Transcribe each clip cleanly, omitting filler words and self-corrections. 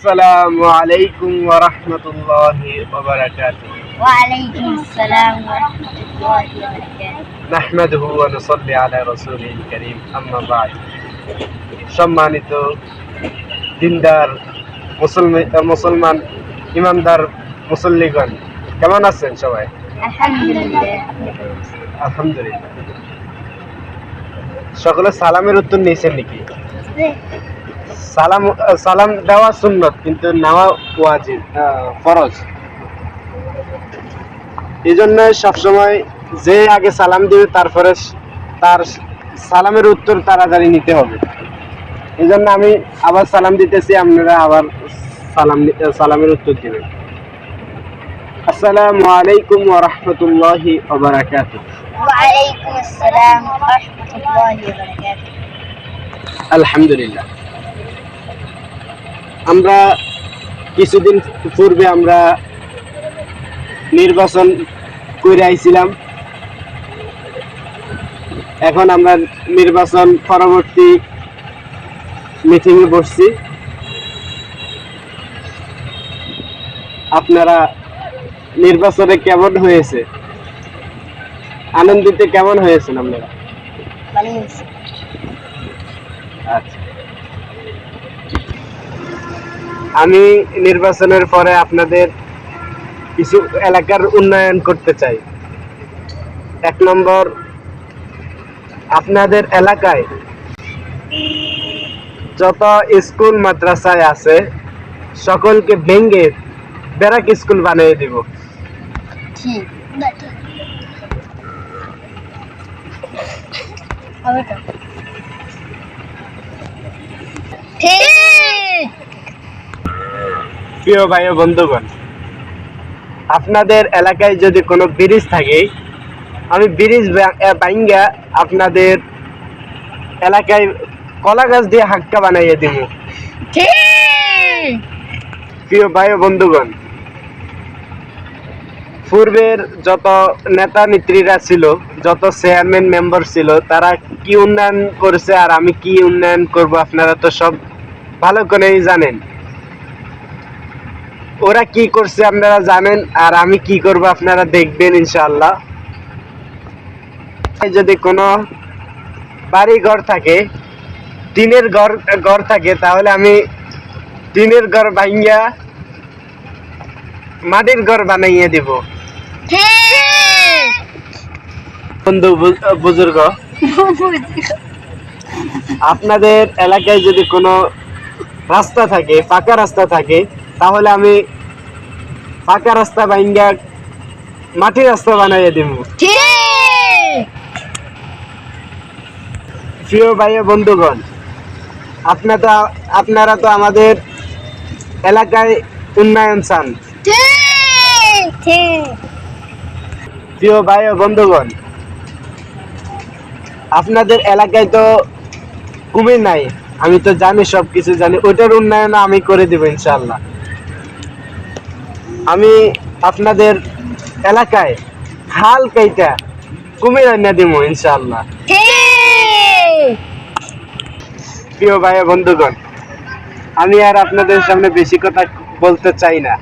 আসসালামু আলাইকুম ওয়া রাহমাতুল্লাহি ওয়া বারাকাতুহু। ওয়ালাইকুম আসসালাম ওয়া রাহমাতুল্লাহি ওয়া বারাকাতুহু। নাহমাদুহু ওয়া নুসাল্লি আলা রাসূলিল কারীম, আম্মা বা'দ। সম্মানিত দিনদার মুসলমান ইমানদার মুসল্লিগণ, কেমন আছেন সবাই? আলহামদুলিল্লাহ। আলহামদুলিল্লাহ। সকলে সালামের উত্তর নিয়েছেন নাকি? সালাম দেওয়া সুন্নত, কিন্তু নেওয়া ওয়াজিব, ফরজ। এই জন্য সবসময় যে আগে সালাম দিবে তারপরে তার সালামের উত্তর তাড়াতাড়ি নিতে হবে। এই জন্য আমি আবার সালাম দিতেছি, আপনারা আবার সালামের উত্তর দিবেন। আসসালামু আলাইকুম ওয়া রাহমাতুল্লাহি ওয়া বারাকাতুহু। ওয়ালাইকুম আসসালাম ওয়া রাহমাতুল্লাহি ওয়া বারাকাতুহু। আলহামদুলিল্লাহ। আমরা কিছুদিন পূর্বে আমরা নির্বাচন করে আইছিলাম। এখন আমরা নির্বাচন পরবর্তী মিটিংয়ে বসছি। আপনারা নির্বাচনে কেমন হয়েছে, আনন্দিত কেমন হয়েছেন আপনারা? ভালো হয়েছে। আচ্ছা, আমি নির্বাচনের পরে আপনাদের কিছু এলাকার উন্নয়ন করতে চাই। 1 নম্বর, আপনাদের এলাকায় যত স্কুল মাদ্রাসায় আছে সকলকে ভেঙে ব্যারাক স্কুল বানিয়ে দিব। ঠিক। প্রিয় ভাই ও বন্ধুগণ, আপনাদের এলাকায় যদি কোনো ব্রিজ থাকে, আমি ব্রিজ ভাঙ্গা আপনাদের এলাকায় কলা গাছ দিয়ে হাক্কা বানাইয়ে দিব। প্রিয় ভাই ও বন্ধুগণ, পূর্বের যত নেতা নেত্রীরা ছিল, যত চেয়ারম্যান মেম্বার ছিল, তারা কি উন্নয়ন করেছে আর আমি কি উন্নয়ন করব আপনারা তো সব ভালো করেই জানেন। ওরা কি করছে আপনারা জানেন, আর আমি কি করব আপনারা দেখবেন ইনশাআল্লাহ। যদি কোনো বাড়ি ঘর থাকে, টিনের ঘর থাকে, তাহলে আমি টিনের ঘর ভাঙ্গা মাটির ঘর বানাইয়ে দিব। বন্ধু বুজুর্গ, আপনাদের এলাকায় যদি কোনো রাস্তা থাকে, পাকা রাস্তা থাকে, তাহলে আমি পাকা রাস্তা ভাঙ্গা মাটির রাস্তা বানাইয়ে দিব। প্রিয় ভাই বন্ধুগণ, আপনারা তো আমাদের এলাকায় উন্নয়ন চান। প্রিয় ভাই ও বন্ধুগণ, আপনাদের এলাকায় তো কুমির নাই, আমি তো জানি, সবকিছু জানি। ওইটার উন্নয়ন আমি করে দেব ইনশাআল্লাহ। আমি আপনাদের এলাকায় খাল কেইটা কুমির এনে দিব ইনশাআল্লাহ। প্রিয় ভাই বন্ধুগণ, আমি আর আপনাদের সামনে বেশি কথা বলতে চাই না,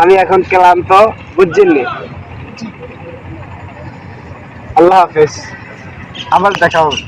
আমি এখন ক্লান্ত, বুঝছেননি? আল্লাহ হাফেজ, আবার দেখা হবে।